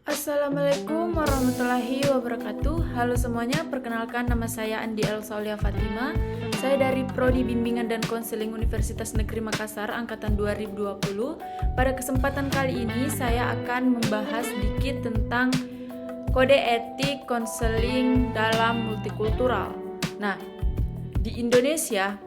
Assalamualaikum warahmatullahi wabarakatuh. Halo semuanya, perkenalkan nama saya Andi Elsaulia Fatima. Saya dari Prodi Bimbingan dan Konseling Universitas Negeri Makassar angkatan 2020. Pada kesempatan kali ini saya akan membahas sedikit tentang kode etik konseling dalam multikultural. Nah, di Indonesia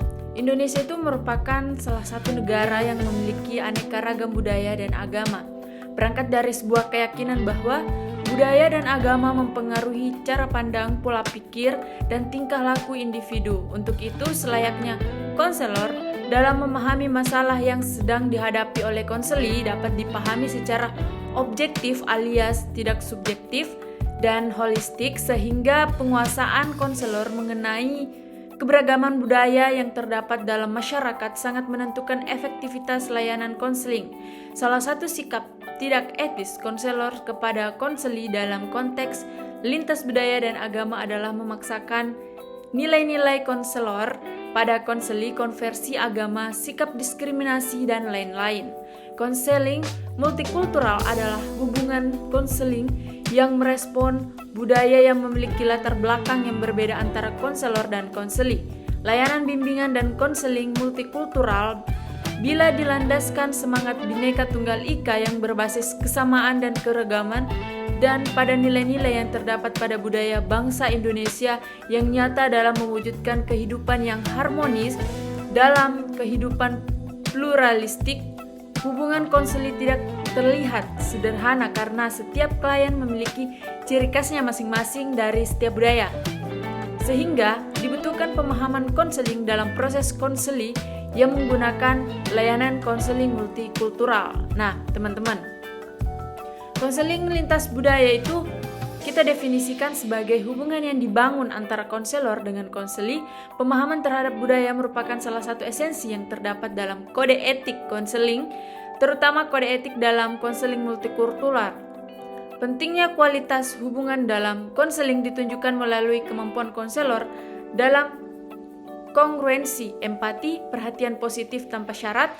itu merupakan salah satu negara yang memiliki aneka ragam budaya dan agama. Berangkat dari sebuah keyakinan bahwa budaya dan agama mempengaruhi cara pandang, pola pikir, dan tingkah laku individu. Untuk itu, selayaknya konselor dalam memahami masalah yang sedang dihadapi oleh konseli dapat dipahami secara objektif alias tidak subjektif dan holistik, sehingga penguasaan konselor mengenai keberagaman budaya yang terdapat dalam masyarakat sangat menentukan efektivitas layanan konseling. Salah satu sikap tidak etis konselor kepada konseli dalam konteks lintas budaya dan agama adalah memaksakan nilai-nilai konselor pada konseli, konversi agama, sikap diskriminasi, dan lain-lain. Konseling multikultural adalah hubungan konseling yang merespon budaya yang memiliki latar belakang yang berbeda antara konselor dan konseli. Layanan bimbingan dan konseling multikultural bila dilandaskan semangat Bhinneka Tunggal Ika yang berbasis kesamaan dan keragaman dan pada nilai-nilai yang terdapat pada budaya bangsa Indonesia yang nyata dalam mewujudkan kehidupan yang harmonis dalam kehidupan pluralistik. Hubungan konseli tidak terlihat sederhana karena setiap klien memiliki ciri khasnya masing-masing dari setiap budaya. Sehingga dibutuhkan pemahaman konseling dalam proses konseli yang menggunakan layanan konseling multikultural. Nah, teman-teman, konseling lintas budaya itu kita definisikan sebagai hubungan yang dibangun antara konselor dengan konseli. Pemahaman terhadap budaya merupakan salah satu esensi yang terdapat dalam kode etik konseling, terutama kode etik dalam konseling multikultural. Pentingnya kualitas hubungan dalam konseling ditunjukkan melalui kemampuan konselor dalam kongruensi, empati, perhatian positif tanpa syarat,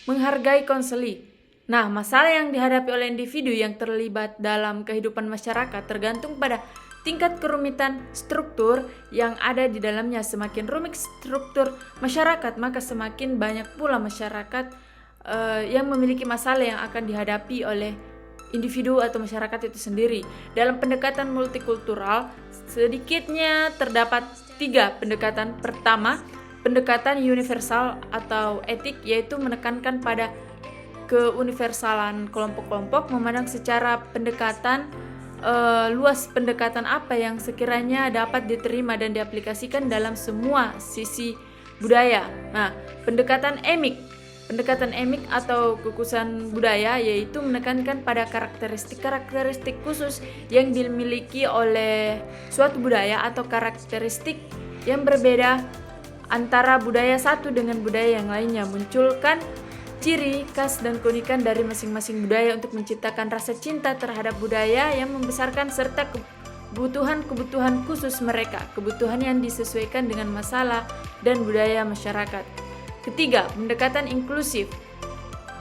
menghargai konseli. Nah, masalah yang dihadapi oleh individu yang terlibat dalam kehidupan masyarakat tergantung pada tingkat kerumitan struktur yang ada di dalamnya. Semakin rumit struktur masyarakat, maka semakin banyak pula masyarakat yang memiliki masalah yang akan dihadapi oleh individu atau masyarakat itu sendiri. Dalam pendekatan multikultural, sedikitnya terdapat 3 pendekatan. Pertama, pendekatan universal atau etik, yaitu menekankan pada keuniversalan kelompok-kelompok, memandang secara pendekatan luas pendekatan apa yang sekiranya dapat diterima dan diaplikasikan dalam semua sisi budaya. Nah, pendekatan emik atau kukusan budaya yaitu menekankan pada karakteristik khusus yang dimiliki oleh suatu budaya atau karakteristik yang berbeda antara budaya satu dengan budaya yang lainnya, munculkan ciri khas dan keunikan dari masing-masing budaya untuk menciptakan rasa cinta terhadap budaya yang membesarkan serta kebutuhan khusus mereka, kebutuhan yang disesuaikan dengan masalah dan budaya masyarakat. Ketiga, pendekatan inklusif,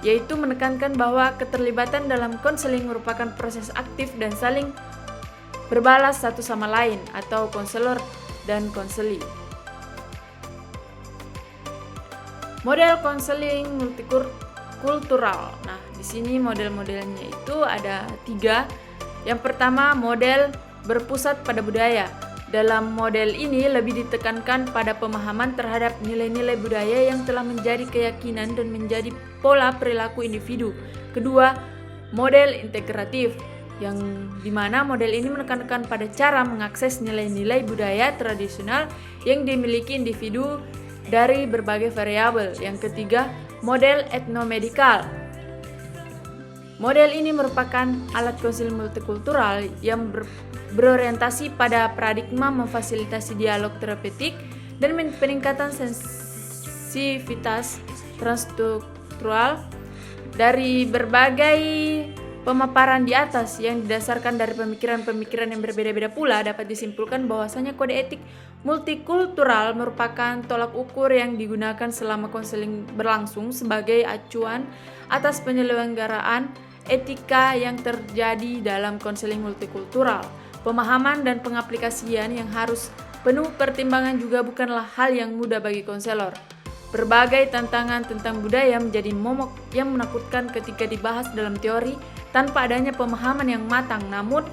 yaitu menekankan bahwa keterlibatan dalam konseling merupakan proses aktif dan saling berbalas satu sama lain atau konselor dan konseli. Model konseling multikultural. Nah, di sini model-modelnya itu ada 3. Yang pertama, model berpusat pada budaya. Dalam model ini lebih ditekankan pada pemahaman terhadap nilai-nilai budaya yang telah menjadi keyakinan dan menjadi pola perilaku individu. Kedua, model integratif, yang dimana model ini menekankan pada cara mengakses nilai-nilai budaya tradisional yang dimiliki individu dari berbagai variabel. Yang ketiga, model etnomedikal. Model ini merupakan alat konseling multikultural yang berorientasi pada paradigma memfasilitasi dialog terapeutik dan peningkatan sensitivitas transstruktural dari berbagai Pemaparan di atas yang didasarkan dari pemikiran-pemikiran yang berbeda-beda pula dapat disimpulkan bahwasanya kode etik multikultural merupakan tolak ukur yang digunakan selama konseling berlangsung sebagai acuan atas penyelenggaraan etika yang terjadi dalam konseling multikultural. Pemahaman dan pengaplikasian yang harus penuh pertimbangan juga bukanlah hal yang mudah bagi konselor. Berbagai tantangan tentang budaya menjadi momok yang menakutkan ketika dibahas dalam teori tanpa adanya pemahaman yang matang. Namun,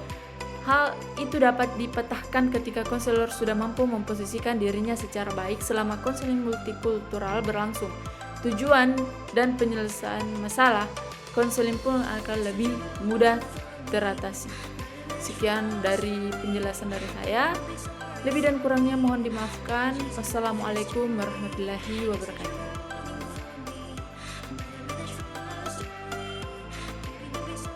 hal itu dapat dipetahkan ketika konselor sudah mampu memposisikan dirinya secara baik selama konseling multikultural berlangsung. Tujuan dan penyelesaian masalah konseling pun akan lebih mudah teratasi. Sekian dari penjelasan dari saya. Lebih dan kurangnya mohon dimaafkan. Wassalamualaikum warahmatullahi wabarakatuh.